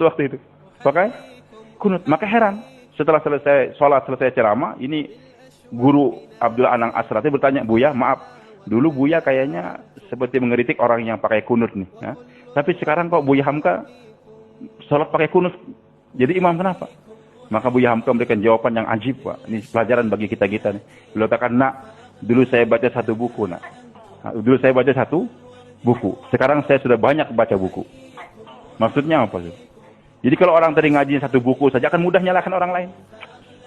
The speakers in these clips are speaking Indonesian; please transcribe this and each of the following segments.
waktu itu. Pakai kunut. Maka heran. Setelah selesai sholat, selesai ceramah, ini guru Abdullah Anang Asrati bertanya, Buya, maaf, dulu Buya kayaknya seperti mengeritik orang yang pakai kunut nih. Ya. Tapi sekarang kok Buya Hamka sholat pakai kunut, jadi imam kenapa? Maka Buya Hamka memberikan jawaban yang ajib, Pak. Ini pelajaran bagi kita-kita nih. Beliau katakan, nak, dulu saya baca satu buku, nak. Nah, dulu saya baca satu buku. Sekarang saya sudah banyak baca buku. Maksudnya apa sih? Jadi kalau orang tadi ngaji satu buku saja akan mudah nyalahkan orang lain.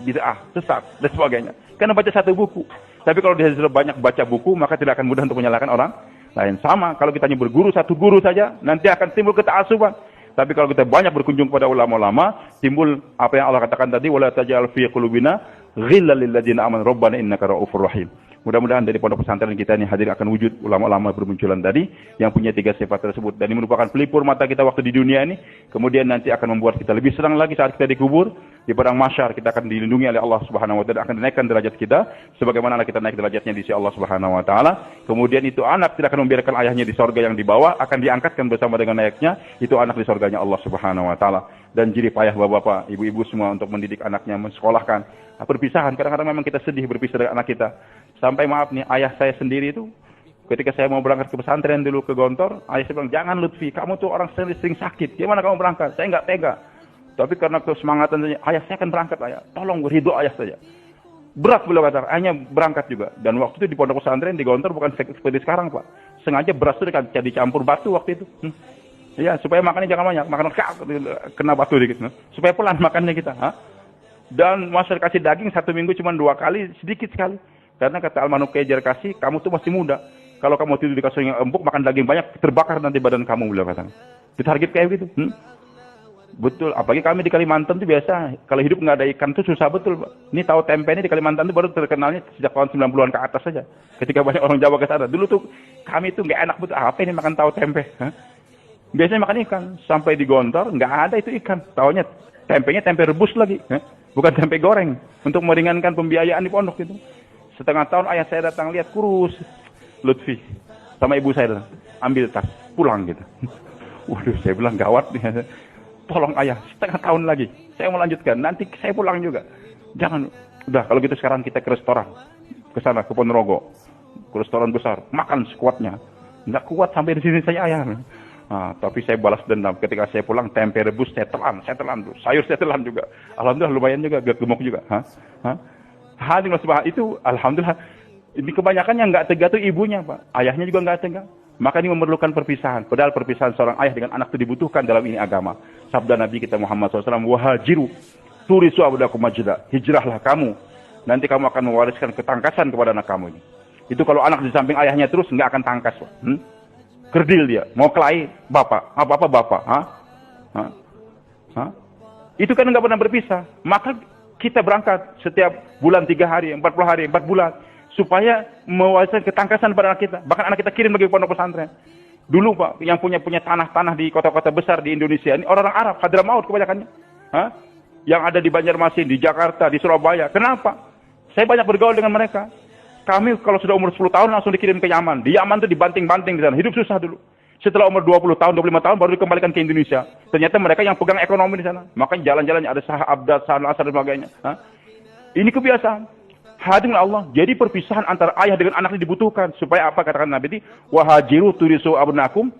Bid'ah, sesat, dan sebagainya. Karena baca satu buku. Tapi kalau dia sudah banyak baca buku, maka tidak akan mudah untuk menyalahkan orang lain. Sama, kalau kita hanya berguru satu guru saja, nanti akan timbul keta'asuban. Tapi kalau kita banyak berkunjung pada ulama-ulama, timbul apa yang Allah katakan tadi, wala taj'al fi qulubina ghillan lil ladzina amanu rabbana innaka ra'ufur rahim. Mudah-mudahan dari pondok pesantren kita ini hadir akan wujud ulama-ulama bermunculan tadi yang punya 3 sifat tersebut, dan ini merupakan pelipur mata kita waktu di dunia ini, kemudian nanti akan membuat kita lebih senang lagi saat kita dikubur. Di padang mahsyar kita akan dilindungi oleh Allah Subhanahu wa taala, akan dinaikkan derajat kita sebagaimana anak kita naik derajatnya di sisi Allah Subhanahu wa taala. Kemudian itu anak tidak akan membiarkan ayahnya di sorga yang di bawah, akan diangkatkan bersama dengan ayahnya, itu anak di sorganya Allah Subhanahu wa taala. Dan jerih payah bapak-bapak, ibu-ibu semua untuk mendidik anaknya, mensekolahkan. Perpisahan, kadang-kadang memang kita sedih berpisah dengan anak kita. Sampai maaf nih, ayah saya sendiri itu ketika saya mau berangkat ke pesantren dulu ke Gontor, ayah saya bilang, jangan Lutfi, kamu tuh orang sering sakit, gimana kamu berangkat? Saya nggak tega. Tapi karena kesemangatan saja, ayah saya akan berangkat, ayah. Tolong ridho ayah saja. Berat beliau kata, ayahnya berangkat juga. Dan waktu itu di pondok pesantren di Gontor bukan seperti sekarang, Pak. Sengaja beras itu dicampur batu waktu itu. Ya, supaya makannya jangan banyak, makan kena batu dikit. Supaya pelan makannya kita. Dan masa kasih daging 1 minggu cuma 2 kali, sedikit sekali. Karena kata Al-Manuk Kejar kasih, kamu tuh masih muda. Kalau kamu tidur di kasur yang empuk, makan daging banyak, terbakar nanti badan kamu, beliau kata. Ditarget kayak gitu. Betul, apalagi kami di Kalimantan tuh biasa, kalau hidup nggak ada ikan tuh susah betul, Pak. Ini tahu tempe ini di Kalimantan tuh baru terkenalnya sejak tahun 90-an ke atas saja. Ketika banyak orang Jawa ke sana. Dulu tuh kami tuh nggak enak betul, apa ini makan tahu tempe. Biasanya makan ikan, sampai di Gontor nggak ada itu ikan. Taunya tempenya tempe rebus lagi, bukan tempe goreng. Untuk meringankan pembiayaan di pondok itu. Setengah tahun ayah saya datang lihat kurus, Lutfi, sama ibu saya datang, ambil tas, pulang gitu. Waduh, saya bilang gawat nih. Tolong ayah, setengah tahun lagi, saya mau lanjutkan, nanti saya pulang juga. Jangan, udah kalau gitu sekarang kita ke restoran, ke sana, ke Ponorogo, ke restoran besar, makan sekuatnya. Nggak kuat sampai di sini saya ayah. Nah, tapi saya balas dendam ketika saya pulang, tempe rebus saya telan tuh, sayur saya telan juga. Alhamdulillah lumayan juga, gemuk juga. Hadir itu, alhamdulillah. Ini kebanyakan yang nggak tega tuh ibunya, Pak. Ayahnya juga nggak tega. Maka ini memerlukan perpisahan. Padahal perpisahan seorang ayah dengan anak itu dibutuhkan dalam ini agama. Sabda Nabi kita Muhammad SAW, wahajiru turisu abdakum majda. Hijrahlah kamu. Nanti kamu akan mewariskan ketangkasan kepada anak kamu ini. Itu kalau anak di samping ayahnya terus nggak akan tangkas, Pak. Kerdil dia. Mau kelahi bapak. Apa-apa bapak. Itu kan nggak pernah berpisah. Maka kita berangkat setiap bulan 3 hari, 40 hari, 4 bulan. Supaya mewariskan ketangkasan pada anak kita. Bahkan anak kita kirim lagi ke pondok pesantren. Dulu, Pak, yang punya tanah-tanah di kota-kota besar di Indonesia ini orang-orang Arab, Hadramaut kebanyakannya. Yang ada di Banjarmasin, di Jakarta, di Surabaya. Kenapa? Saya banyak bergaul dengan mereka. Kami kalau sudah umur 10 tahun langsung dikirim ke Yaman. Di Yaman itu dibanting-banting di sana. Hidup susah dulu. Setelah umur 20 tahun, 25 tahun baru dikembalikan ke Indonesia. Ternyata mereka yang pegang ekonomi di sana. Makanya jalan-jalannya ada Sah Abdad, Sah Al-Asar dan sebagainya. Ini kebiasaan. Hadir Allah. Jadi perpisahan antara ayah dengan anak ini dibutuhkan. Supaya apa katakan Nabi ini? Wahajiru turisu abnakum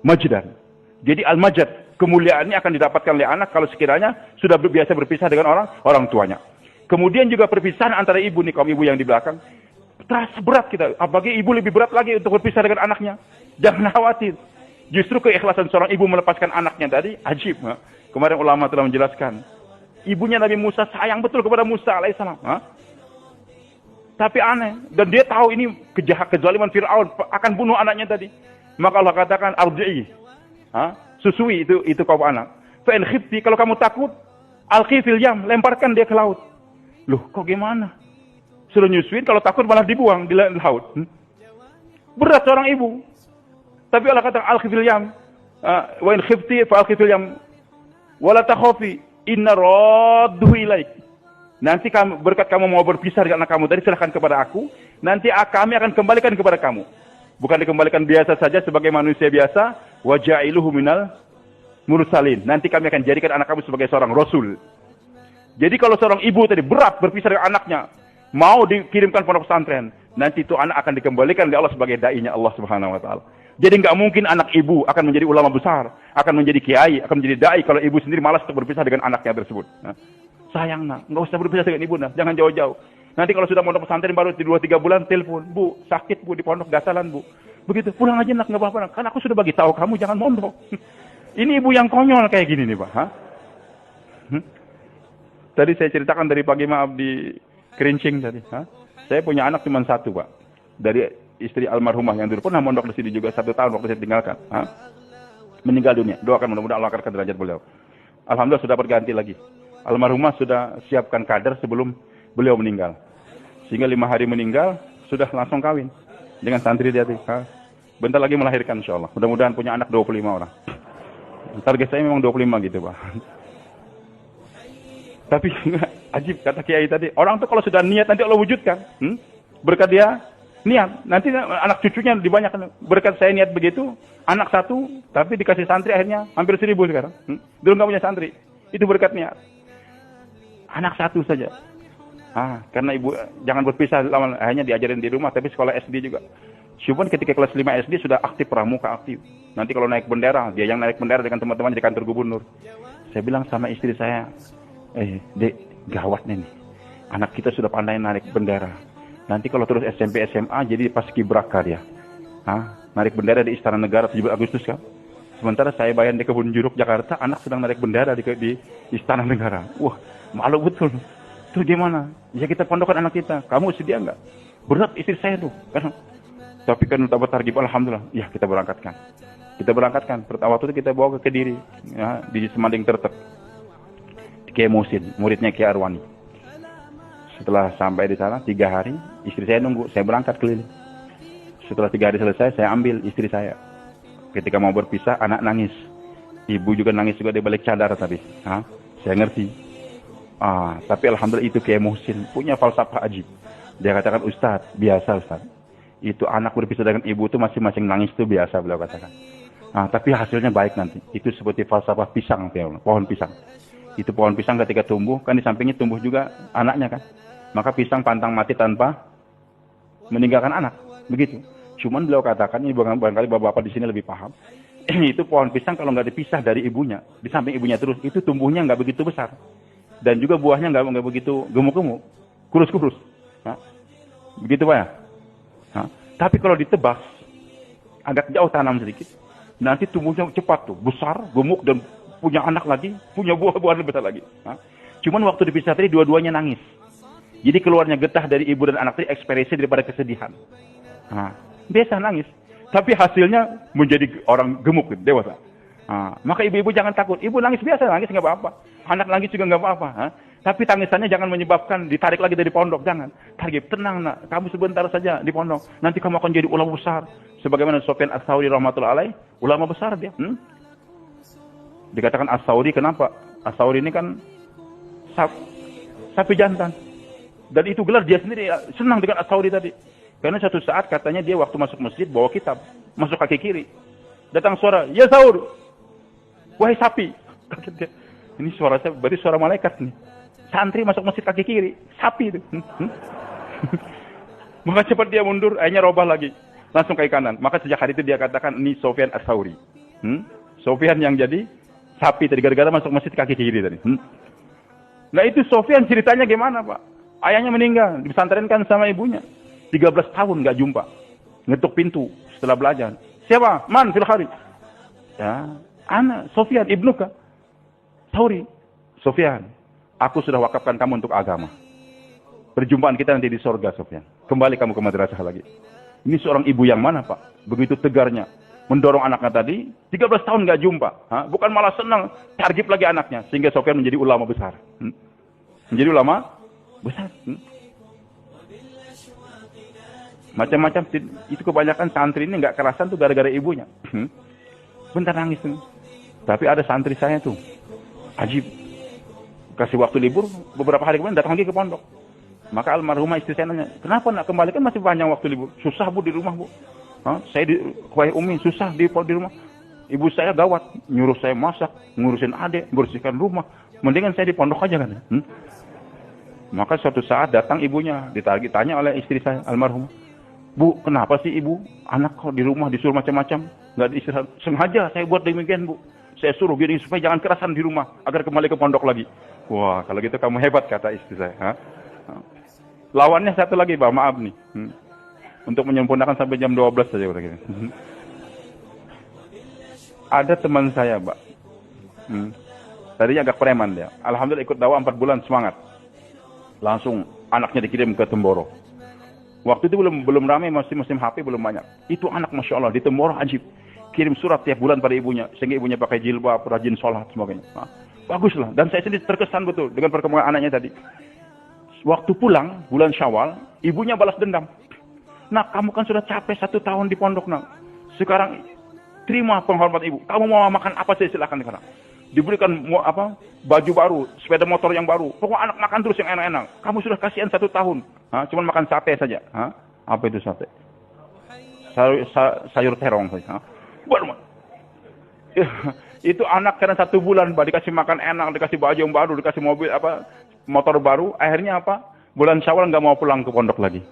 majdan. Jadi al-majad. Kemuliaan ini akan didapatkan oleh anak kalau sekiranya sudah biasa berpisah dengan orang tuanya. Kemudian juga perpisahan antara ibu nih, kaum ibu yang di belakang. Terasa berat kita. Apalagi ibu lebih berat lagi untuk berpisah dengan anaknya. Jangan khawatir. Justru keikhlasan seorang ibu melepaskan anaknya tadi, ajib. Kemarin ulama telah menjelaskan. Ibunya Nabi Musa sayang betul kepada Musa alaihissalam. Tapi aneh. Dan dia tahu ini kezaliman Fir'aun akan bunuh anaknya tadi. Maka Allah katakan, arji'i. Susui itu kaum anak. Fa'in khifti, kalau kamu takut, alqi fil yam, lemparkan dia ke laut. Loh, kok gimana? Suruh nyusuin, kalau takut malah dibuang di laut. Berat seorang ibu. Tapi Allah katakan, alqi fil yam. Wa'in khifti, fa'alqi fil yam. Wala takhofi, inna radduhu ilaik. Nanti berkat kamu mau berpisah dengan anak kamu tadi, serahkan kepada aku. Nanti kami akan kembalikan kepada kamu. Bukan dikembalikan biasa saja sebagai manusia biasa. Waja'iluhu minal mursalin. Nanti kami akan jadikan anak kamu sebagai seorang rasul. Jadi kalau seorang ibu tadi berat berpisah dengan anaknya, mau dikirimkan pondok pesantren, nanti itu anak akan dikembalikan oleh Allah sebagai dai-nya Allah Subhanahu wa taala. Jadi nggak mungkin anak ibu akan menjadi ulama besar, akan menjadi kiai, akan menjadi dai kalau ibu sendiri malas untuk berpisah dengan anaknya tersebut. Nah, sayang nak, nggak usah berpisah dengan ibu nak, jangan jauh-jauh. Nanti kalau sudah pondok pesantren baru 2-3 bulan telepon, Bu, sakit Bu di pondok gasalan Bu. Begitu, pulang aja nak, nggak apa-apa nak. Kan aku sudah bagi tahu kamu jangan mondok. Ini ibu yang konyol kayak gini nih Pak. Tadi saya ceritakan dari pagi maaf di Kerincing tadi. Saya punya anak cuma satu Pak. Dari istri almarhumah yang dulu pernah mondok di sini juga 1 tahun waktu saya tinggalkan. Meninggal dunia. Doakan mudah-mudahan Allah angkat derajat beliau. Alhamdulillah sudah dapat ganti lagi. Almarhumah sudah siapkan kader sebelum beliau meninggal. Sehingga 5 hari meninggal sudah langsung kawin dengan santri dia. Bentar lagi melahirkan insyaallah. Mudah-mudahan punya anak 25 orang. Target saya memang 25 gitu Pak. Tapi ajib kata Kiai tadi, orang tuh kalau sudah niat nanti Allah wujudkan. Berkat dia niat, nanti anak cucunya dibanyakan. Berkat saya niat begitu, anak 1, tapi dikasih santri akhirnya hampir 1000 sekarang. Dulu nggak punya santri, itu berkat niat. Anak 1 saja. Karena ibu jangan berpisah lama, akhirnya diajarin di rumah, tapi sekolah SD juga. Cuman ketika kelas 5 SD sudah aktif pramuka aktif. Nanti kalau naik bendera, dia yang naik bendera dengan teman-teman di kantor gubernur. Saya bilang sama istri saya, Dek, gawat nih. Anak kita sudah pandai narik bendera. Nanti kalau terus SMP, SMA, jadi paskibraka dia. Narik bendera di Istana Negara 17 Agustus kan. Sementara saya bayar di Kebun Jeruk Jakarta, anak sedang narik bendera di Istana Negara. Wah, malu betul. Tuh gimana? Ya kita pondokkan anak kita. Kamu sedia nggak? Berat istri saya tuh. Tapi kan dapat targib, alhamdulillah. Ya kita berangkatkan. Pertama waktu itu kita bawa ke Kediri, di Semanding Tertek. Kiai Musin, muridnya Kiai Arwani. Setelah sampai di sana 3 hari, istri saya nunggu, saya berangkat keliling. Setelah 3 hari selesai, saya ambil istri saya. Ketika mau berpisah, anak nangis. Ibu juga nangis juga di balik cadar tadi. Saya ngerti. Tapi alhamdulillah itu Kiai Musin punya falsafah ajib. Dia katakan, Ustaz, biasa Ustaz. Itu anak berpisah dengan ibu itu masing-masing nangis itu biasa beliau katakan. Tapi hasilnya baik nanti. Itu seperti falsafah pisang, pohon pisang. Itu pohon pisang ketika tumbuh, kan di sampingnya tumbuh juga anaknya kan. Maka pisang pantang mati tanpa meninggalkan anak. Begitu. Cuman beliau katakan, ini barangkali bapak-bapak di sini lebih paham. Itu pohon pisang kalau nggak dipisah dari ibunya, di samping ibunya terus, itu tumbuhnya nggak begitu besar. Dan juga buahnya nggak begitu gemuk-gemuk. Kurus-kurus. Begitu Pak ya? Tapi kalau ditebas, agak jauh tanam sedikit, nanti tumbuhnya cepat tuh, besar, gemuk, dan punya anak lagi, punya buah-buahan lebih besar lagi. Cuman waktu dipisah tadi dua-duanya nangis. Jadi keluarnya getah dari ibu dan anak tadi ekspresi daripada kesedihan. Biasa nangis. Tapi hasilnya menjadi orang gemuk, dewasa. Maka ibu-ibu jangan takut. Ibu nangis biasa, nangis nggak apa-apa. Anak nangis juga nggak apa-apa. Tapi tangisannya jangan menyebabkan ditarik lagi dari pondok. Jangan. Target, tenang nak. Kamu sebentar saja di pondok. Nanti kamu akan jadi ulama besar. Sebagaimana Sufyan Ats-Tsauri rahmatullahi alaih. Ulama besar dia. Dikatakan Ats-Tsauri, kenapa? Ats-Tsauri ini kan sapi jantan. Dan itu gelar dia sendiri senang dengan Ats-Tsauri tadi. Karena suatu saat katanya dia waktu masuk masjid bawa kitab. Masuk kaki kiri. Datang suara, ya Saur. Wahai sapi. Kata dia, ini suara saya, berarti suara malaikat nih. Santri masuk masjid kaki kiri. Sapi itu. Maka cepat dia mundur, akhirnya robah lagi. Langsung kaki kanan. Maka sejak hari itu dia katakan, ini Sufyan Ats-Tsauri. Sufyan yang jadi sapi tadi, gara-gara masuk masjid kaki kiri tadi. Nah itu Sufyan ceritanya gimana Pak? Ayahnya meninggal, dipesantrenkan sama ibunya. 13 tahun nggak jumpa. Ngetuk pintu setelah belajar. Siapa? Man fil kharij. Ya, anak Sufyan ibnuka. Tsauri. Sufyan, aku sudah wakafkan kamu untuk agama. Perjumpaan kita nanti di surga, Sufyan. Kembali kamu ke madrasah lagi. Ini seorang ibu yang mana Pak? Begitu tegarnya. Mendorong anaknya tadi, 13 tahun nggak jumpa. Bukan malah senang, targib lagi anaknya. Sehingga Sufyan menjadi ulama besar. Menjadi ulama besar. Macam-macam. Itu kebanyakan santri ini nggak kerasan tuh gara-gara ibunya. Bentar nangis tuh. Tapi ada santri saya tuh. Ajib. Kasih waktu libur, beberapa hari kemudian datang lagi ke pondok. Maka almarhumah istri saya nanya, kenapa nak kembali, kan masih panjang waktu libur. Susah Bu di rumah Bu. Saya di kuai umi susah di rumah. Ibu saya gawat, nyuruh saya masak, ngurusin adik, bersihkan rumah. Mendingan saya di pondok aja kan. Maka suatu saat datang ibunya, ditanya oleh istri saya, almarhumah. Bu, kenapa sih ibu? Anak kok di rumah disuruh macam-macam, nggak diistirahat. Sengaja saya buat demikian, Bu. Saya suruh gini supaya jangan kerasan di rumah, agar kembali ke pondok lagi. Wah, kalau gitu kamu hebat, kata istri saya. Lawannya satu lagi, Pak, maaf nih. Untuk menyempurnakan sampai jam 12 saja. Ada teman saya, Pak. Tadinya agak preman dia. Alhamdulillah ikut dakwah 4 bulan, semangat. Langsung anaknya dikirim ke Temboro. Waktu itu belum ramai, masih musim HP, belum banyak. Itu anak Masya Allah di Temboro ajib. Kirim surat tiap bulan pada ibunya. Sehingga ibunya pakai jilbab, rajin sholat, sebagainya. Baguslah. Dan saya sendiri terkesan betul dengan perkembangan anaknya tadi. Waktu pulang, bulan Syawal, ibunya balas dendam. Nak, kamu kan sudah capek 1 tahun di pondok, nak. Sekarang terima penghormatan ibu. Kamu mau makan apa saja silakan sekarang. Diberikan baju baru, sepeda motor yang baru. Pokoknya anak makan terus yang enak-enak. Kamu sudah kasihan 1 tahun. Cuman makan sate saja. Apa itu sate? Sayur terong saja. Baru. Itu anak karena 1 bulan, dikasih makan enak, dikasih baju yang baru, dikasih mobil motor baru. Akhirnya bulan Syawal nggak mau pulang ke pondok lagi.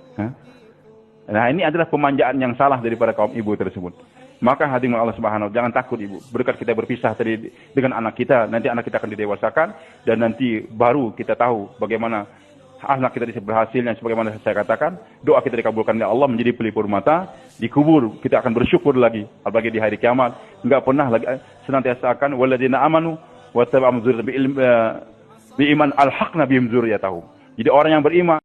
Nah, ini adalah pemanjaan yang salah daripada kaum ibu tersebut. Maka hadirin Allah Subhanahu wa ta'ala, jangan takut ibu. Berkat kita berpisah tadi dengan anak kita, nanti anak kita akan didewasakan dan nanti baru kita tahu bagaimana anak kita berhasil. Dan sebagaimana saya katakan, doa kita dikabulkan oleh Allah menjadi pelipur mata, dikubur kita akan bersyukur lagi, apalagi di hari kiamat. Enggak pernah lagi senantiasa akan walladzina amanu wa tabi'u bi iman alhaqna bihim dzurriyyatahum. Jadi orang yang beriman